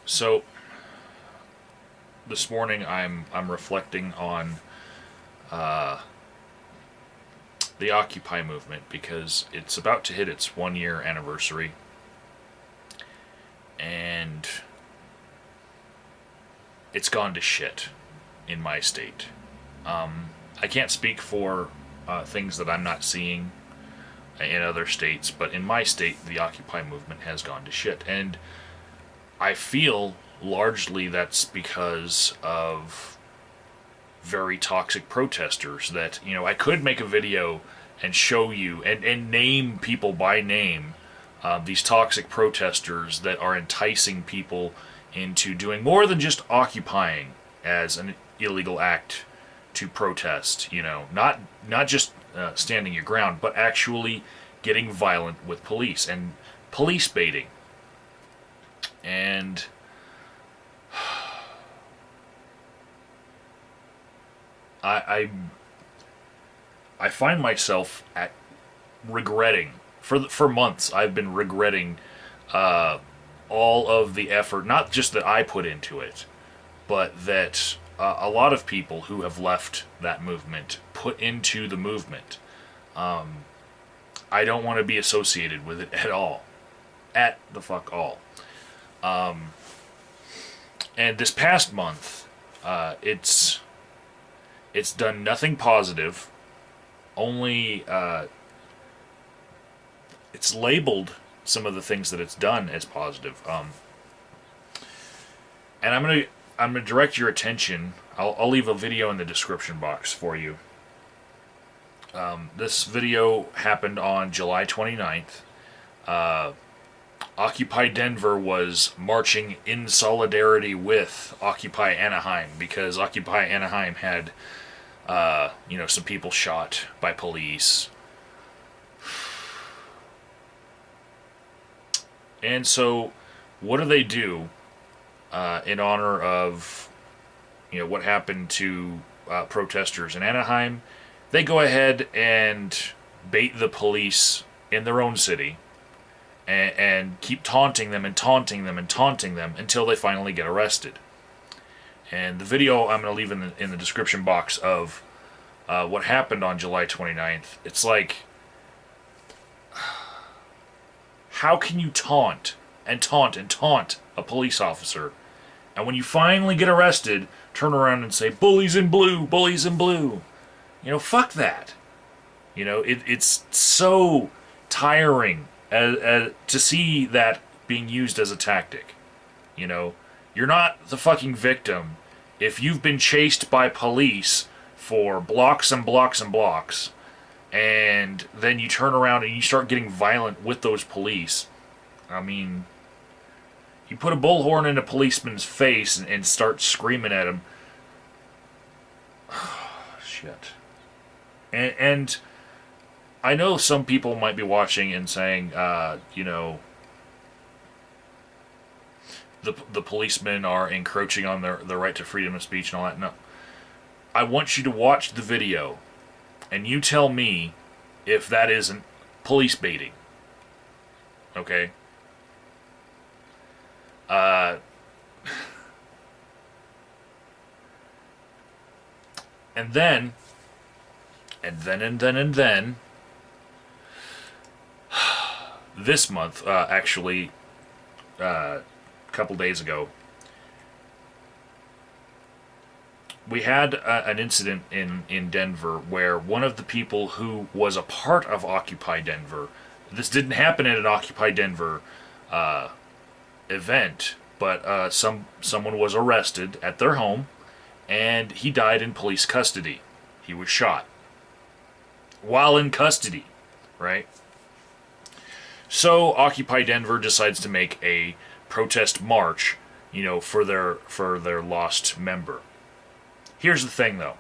So this morning I'm reflecting on the Occupy movement because it's about to hit its 1 year anniversary, and it's gone to shit in my state. I can't speak for things that I'm not seeing in other states, but in my state, the Occupy movement has gone to shit, and I feel largely that's because of very toxic protesters that, I could make a video and show you and name people by name, these toxic protesters that are enticing people into doing more than just occupying as an illegal act to protest, not just standing your ground, but actually getting violent with police and police baiting. And I find myself at regretting for months. I've been regretting all of the effort, not just that I put into it, but that a lot of people who have left that movement put into the movement. I don't want to be associated with it at all, at the fuck all. And this past month, it's done nothing positive. Only it's labeled some of the things that it's done as positive. And I'm gonna direct your attention. I'll leave a video in the description box for you. This video happened on July 29th. Occupy Denver was marching in solidarity with Occupy Anaheim because Occupy Anaheim had, some people shot by police. And so, what do? In honor of, what happened to protesters in Anaheim? They go ahead and bait the police in their own city and keep taunting them and taunting them and taunting them until they finally get arrested. And the video I'm going to leave in the description box of what happened on July 29th. It's like, how can you taunt and taunt and taunt a police officer, and when you finally get arrested, turn around and say, bullies in blue, bullies in blue? Fuck that. It's so tiring to see that being used as a tactic. You're not the fucking victim if you've been chased by police for blocks and blocks and blocks, and then you turn around and you start getting violent with those police. I mean, you put a bullhorn in a policeman's face and start screaming at him. Shit. And I know some people might be watching and saying, the policemen are encroaching on their right to freedom of speech and all that. No. I want you to watch the video, and you tell me if that isn't police baiting. Okay? And then, this month, actually, a couple days ago, we had an incident in Denver where one of the people who was a part of Occupy Denver, this didn't happen at an Occupy Denver event, but someone was arrested at their home, and he died in police custody. He was shot while in custody, right? So Occupy Denver decides to make a protest march, for their lost member. Here's the thing, though.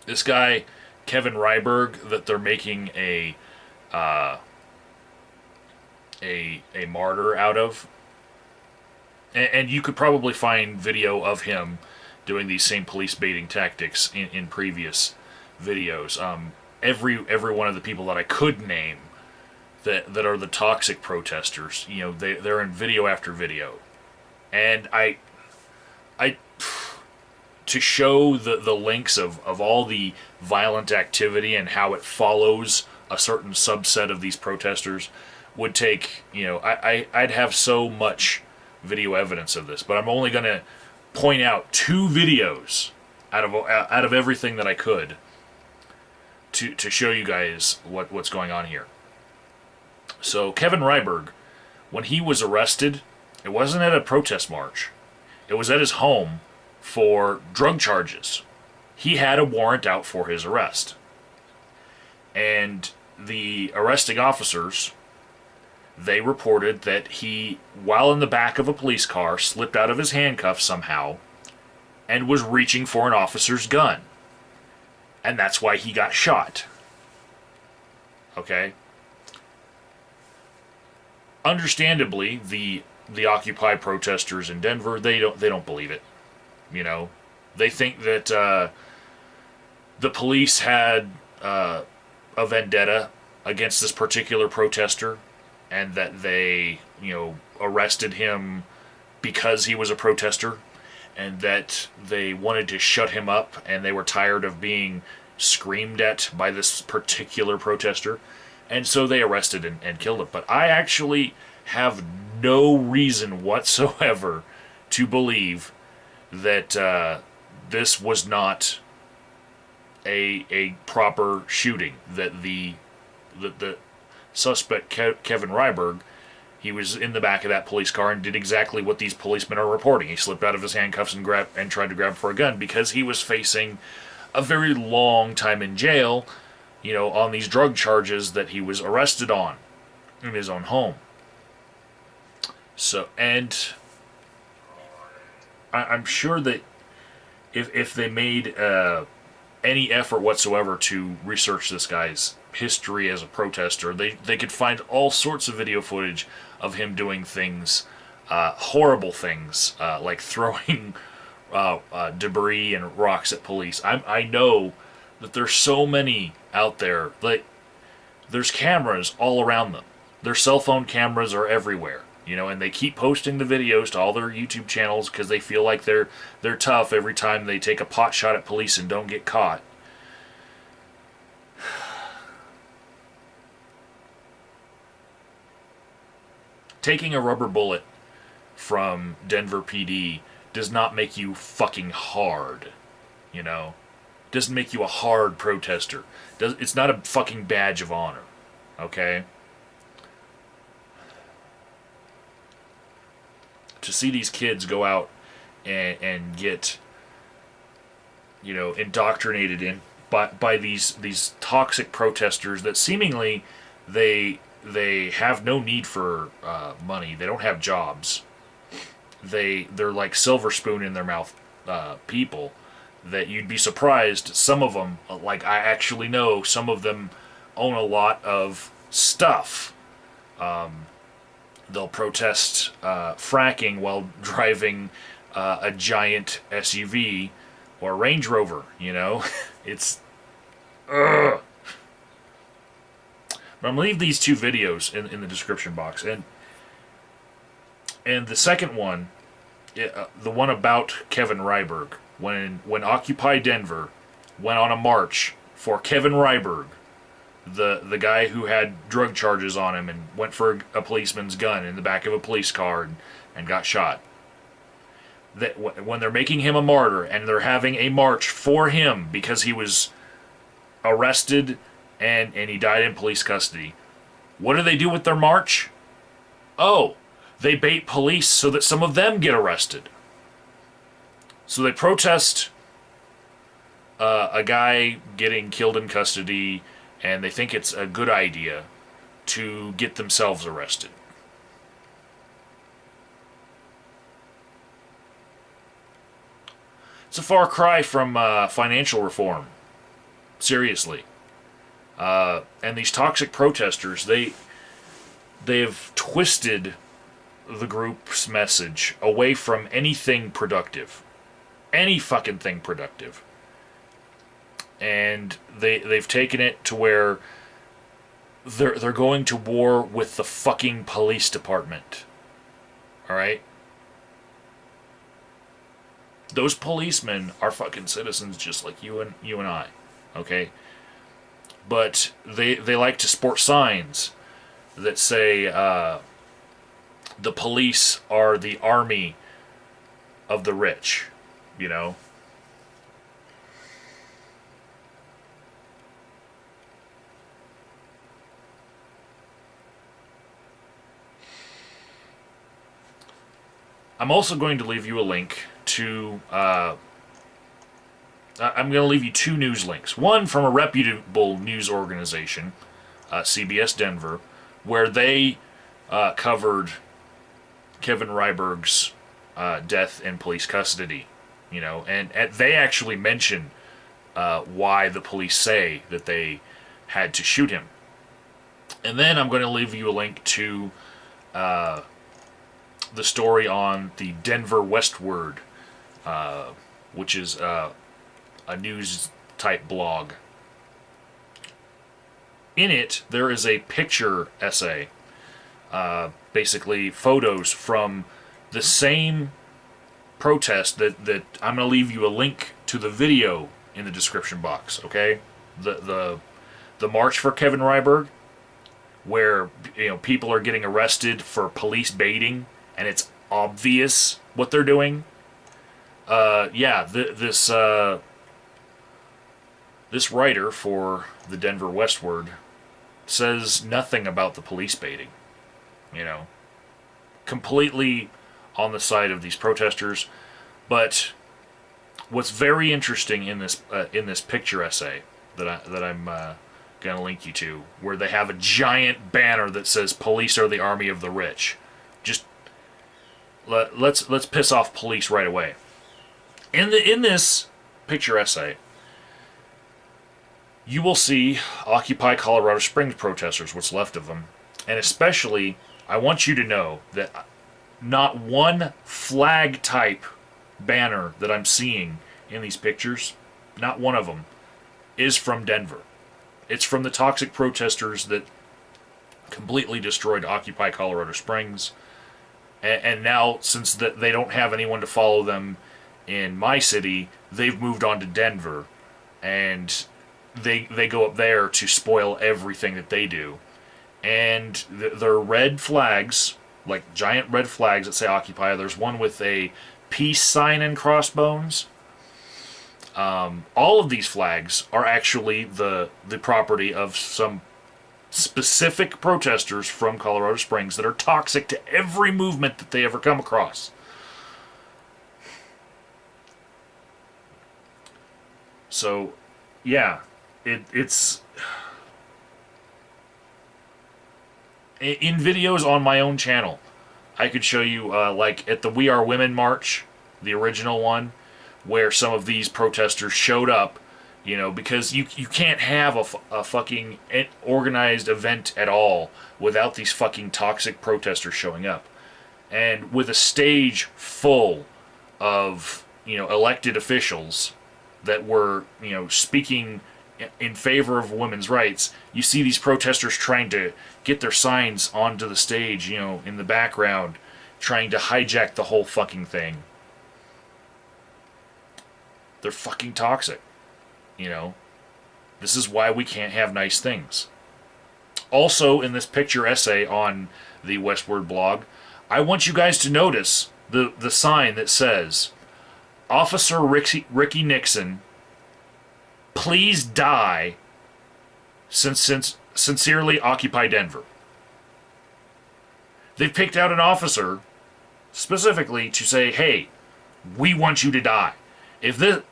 This guy, Kevin Ryberg, that they're making a martyr out of, and you could probably find video of him doing these same police baiting tactics in previous videos. Every one of the people that I could name that are the toxic protesters, they're in video after video. And I to show the links of all the violent activity and how it follows a certain subset of these protesters would take, I'd have so much video evidence of this, but I'm only going to point out 2 videos out of everything that I could to show you guys what's going on here. So Kevin Ryberg, when he was arrested, it wasn't at a protest march. It was at his home for drug charges. He had a warrant out for his arrest. And the arresting officers, they reported that he, while in the back of a police car, slipped out of his handcuffs somehow and was reaching for an officer's gun. And that's why he got shot. Okay? Understandably, the Occupy protesters in Denver, they don't believe it. They think that the police had a vendetta against this particular protester, and that they, arrested him because he was a protester, and that they wanted to shut him up, and they were tired of being screamed at by this particular protester, and so they arrested and killed him. But I actually have no reason whatsoever to believe that this was not a proper shooting. That the suspect Kevin Ryberg, he was in the back of that police car and did exactly what these policemen are reporting. He slipped out of his handcuffs and tried to grab for a gun because he was facing a very long time in jail, on these drug charges that he was arrested on in his own home. So, and I'm sure that if they made any effort whatsoever to research this guy's history as a protester, they could find all sorts of video footage of him doing things, horrible things, like throwing debris and rocks at police. I know that there's so many out there. Like, there's cameras all around them. Their cell phone cameras are everywhere. And they keep posting the videos to all their YouTube channels because they feel like they're tough every time they take a pot shot at police and don't get caught. Taking a rubber bullet from Denver PD does not make you fucking hard, Doesn't make you a hard protester. It's not a fucking badge of honor, okay? To see these kids go out and get, indoctrinated by these toxic protesters that seemingly they have no need for money. They don't have jobs. They're like silver spoon in their mouth people that you'd be surprised. Some of them, like I actually know, some of them own a lot of stuff. They'll protest fracking while driving a giant SUV or Range Rover, It's... Ugh. But I'm going to leave these 2 videos in the description box. And the second one, the one about Kevin Ryberg, when Occupy Denver went on a march for Kevin Ryberg, the guy who had drug charges on him and went for a policeman's gun in the back of a police car and got shot. That when they're making him a martyr and they're having a march for him because he was arrested and he died in police custody, what do they do with their march? Oh, they bait police so that some of them get arrested. So they protest a guy getting killed in custody, and they think it's a good idea to get themselves arrested. It's a far cry from financial reform. Seriously. And these toxic protesters, they've twisted the group's message away from anything productive. Any fucking thing productive. And they've taken it to where they're going to war with the fucking police department. Alright? Those policemen are fucking citizens just like you and I, okay? But they like to sport signs that say the police are the army of the rich, you know? I'm also going to leave you a link to. I'm going to leave you two news links. One from a reputable news organization, CBS Denver, where they covered Kevin Ryberg's death in police custody. You know, and they actually mention why the police say that they had to shoot him. And then I'm going to leave you a link to the story on the Denver WestWord, which is a news type blog. In it, there is a picture essay, basically photos from the same protest that I'm going to leave you a link to the video in the description box, okay? The March for Kevin Ryberg, where people are getting arrested for police baiting, and it's obvious what they're doing. This writer for the Denver WestWord says nothing about the police baiting. Completely on the side of these protesters. But what's very interesting in this picture essay that I'm gonna link you to, where they have a giant banner that says "Police are the army of the rich." Just let's piss off police right away. In this picture essay, you will see Occupy Colorado Springs protesters, what's left of them, and especially I want you to know that not one flag type banner that I'm seeing in these pictures, not one of them, is from Denver. It's from the toxic protesters that completely destroyed Occupy Colorado Springs. And now, since they don't have anyone to follow them in my city, they've moved on to Denver. And they go up there to spoil everything that they do. And they're red flags, like giant red flags that say Occupy. There's one with a peace sign and crossbones. All of these flags are actually the property of some specific protesters from Colorado Springs that are toxic to every movement that they ever come across. So, yeah, it's in videos on my own channel. I could show you, like at the We Are Women March, the original one, where some of these protesters showed up, because you can't have a fucking organized event at all without these fucking toxic protesters showing up. And with a stage full of, elected officials that were, speaking in favor of women's rights, you see these protesters trying to get their signs onto the stage, in the background, trying to hijack the whole fucking thing. They're fucking toxic. This is why we can't have nice things. Also, in this picture essay on the WestWord blog, I want you guys to notice the sign that says, "Officer Ricky Nixon, please die. Sincerely, Occupy Denver." They've picked out an officer specifically to say, "Hey, we want you to die." If this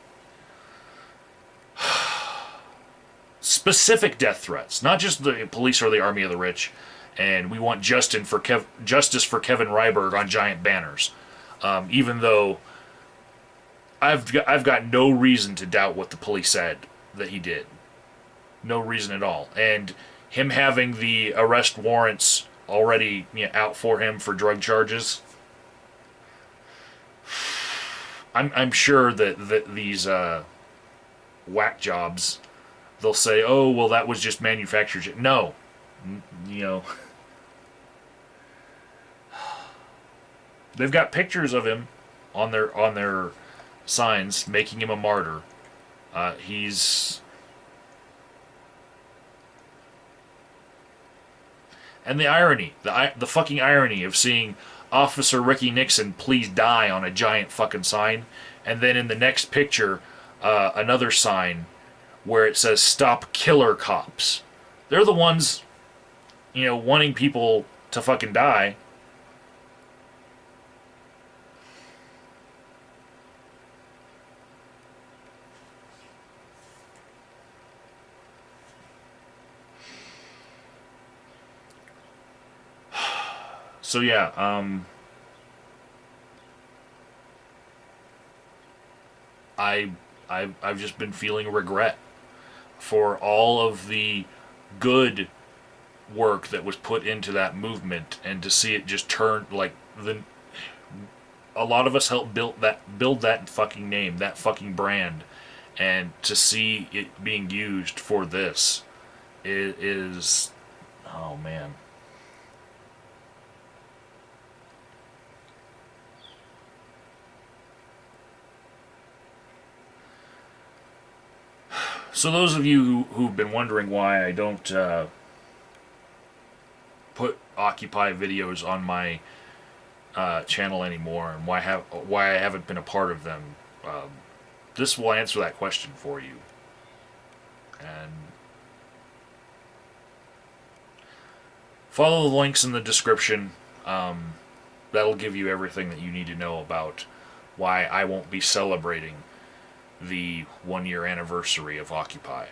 specific death threats, not just the police or the army of the rich, and we want justice for Kevin Ryberg on giant banners. Even though I've got no reason to doubt what the police said that he did, no reason at all, and him having the arrest warrants already out for him for drug charges. I'm sure that these whack jobs, they'll say, "Oh, well, that was just manufactured." No, they've got pictures of him on their signs making him a martyr. He's... And the irony, the fucking irony of seeing Officer Ricky Nixon, please die, on a giant fucking sign, and then in the next picture, another sign where it says stop killer cops. They're the ones, wanting people to fucking die. So yeah, I've just been feeling regret for all of the good work that was put into that movement, and to see it just turn like a lot of us helped build that fucking name, that fucking brand, and to see it being used for this is oh man. So those of you who've been wondering why I don't put Occupy videos on my channel anymore, and why I haven't been a part of them, this will answer that question for you. And follow the links in the description. That'll give you everything that you need to know about why I won't be celebrating the 1-year anniversary of Occupy.